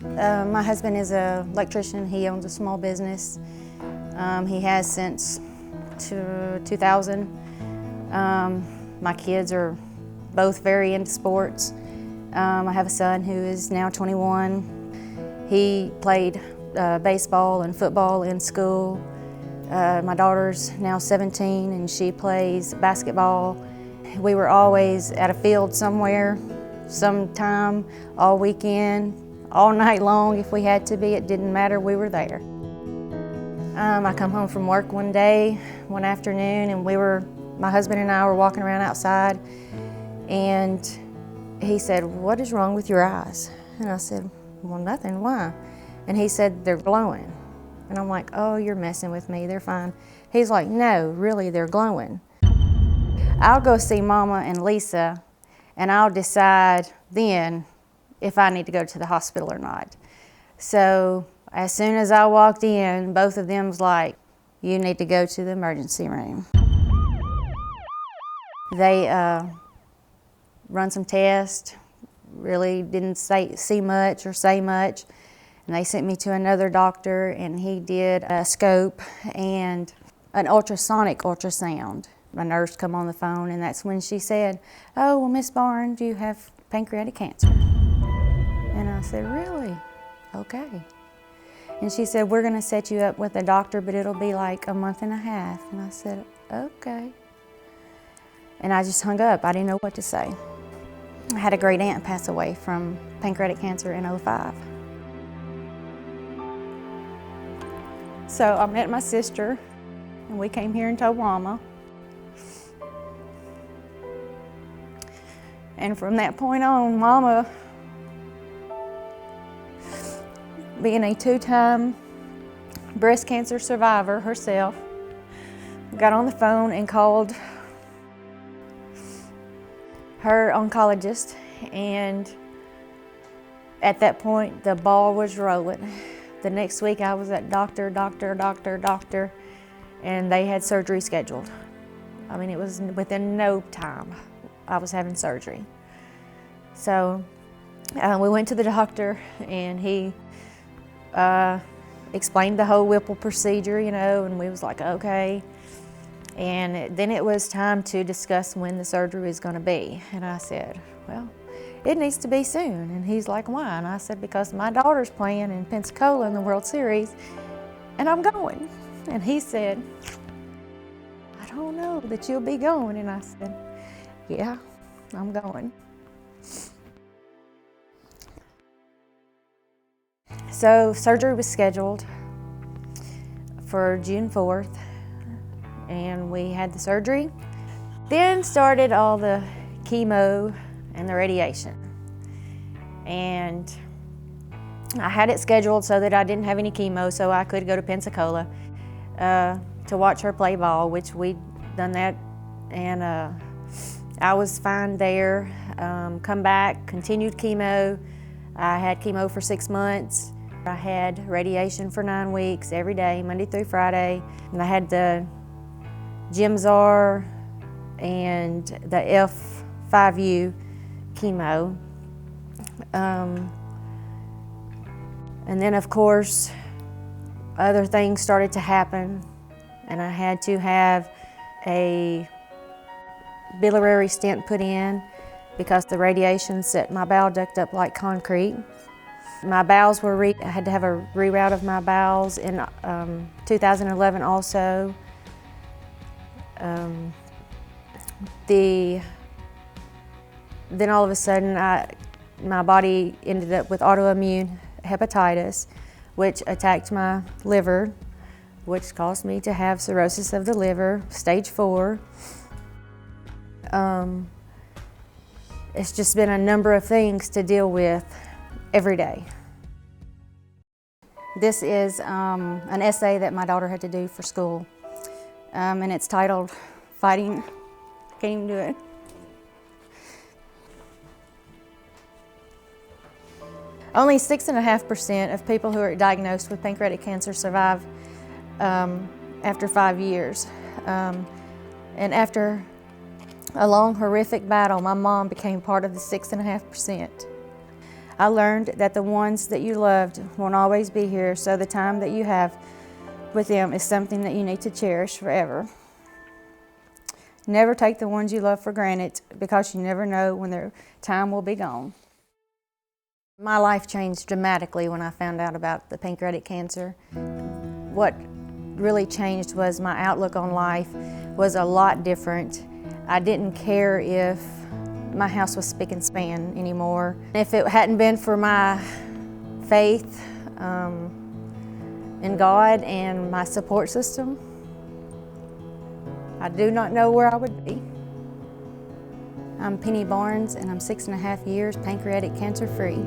My husband is an electrician. He owns a small business. He has since 2000. My kids are both very into sports. I have a son who is now 21. He played baseball and football in school. My daughter's now 17 and she plays basketball. We were always at a field somewhere, sometime, all weekend, all night long if we had to be. It didn't matter, we were there. I come home from work one day, one afternoon, and my husband and I were walking around outside, and he said, "What is wrong with your eyes?" And I said, "Well, nothing, why?" And he said, "They're glowing." And I'm like, "Oh, you're messing with me, they're fine." He's like, "No, really, they're glowing." I'll go see Mama and Lisa, and I'll decide then if I need to go to the hospital or not. So as soon as I walked in, both of them was like, "You need to go to the emergency room." They run some tests, really didn't see much or say much, and they sent me to another doctor, and he did a scope and an ultrasonic ultrasound. My nurse come on the phone, and that's when she said, "Oh, well, Miss Barnes, you have pancreatic cancer." And I said, "Really? Okay." And she said, "We're gonna set you up with a doctor, but it'll be like a month and a half." And I said, "Okay." And I just hung up. I didn't know what to say. I had a great aunt pass away from pancreatic cancer in '05. So I met my sister, and we came here and told Mama. And from that point on, Mama, being a two-time breast cancer survivor herself, got on the phone and called her oncologist, and at that point, the ball was rolling. The next week, I was at doctor, and they had surgery scheduled. I mean, it was within no time I was having surgery. So we went to the doctor, and he explained the whole Whipple procedure, and we was like, okay. And then it was time to discuss when the surgery was going to be. And I said, "Well, it needs to be soon." And he's like, "Why?" And I said, "Because my daughter's playing in Pensacola in the World Series, and I'm going." And he said, "I don't know that you'll be going." And I said, "Yeah, I'm going." So surgery was scheduled for June 4th, and we had the surgery. Then started all the chemo and the radiation. And I had it scheduled so that I didn't have any chemo, so I could go to Pensacola to watch her play ball, which we'd done that, and I was fine there. Come back, continued chemo. I had chemo for 6 months. I had radiation for 9 weeks, every day, Monday through Friday. And I had the Gemzar and the F5U chemo. And then, of course, other things started to happen, and I had to have a biliary stent put in because the radiation set my bowel duct up like concrete. My bowels were I had to have a reroute of my bowels in 2011 also. Then all of a sudden, my body ended up with autoimmune hepatitis, which attacked my liver, which caused me to have cirrhosis of the liver, stage 4. It's just been a number of things to deal with every day. This is an essay that my daughter had to do for school, and it's titled "Fighting." Can't even do it. Only 6.5% of people who are diagnosed with pancreatic cancer survive after 5 years. And after a long, horrific battle, my mom became part of the 6.5%. I learned that the ones that you loved won't always be here, so the time that you have with them is something that you need to cherish forever. Never take the ones you love for granted, because you never know when their time will be gone. My life changed dramatically when I found out about the pancreatic cancer. What really changed was my outlook on life was a lot different. I didn't care if my house was spick and span anymore. If it hadn't been for my faith in God and my support system, I do not know where I would be. I'm Penny Barnes, and I'm 6.5 years pancreatic cancer free.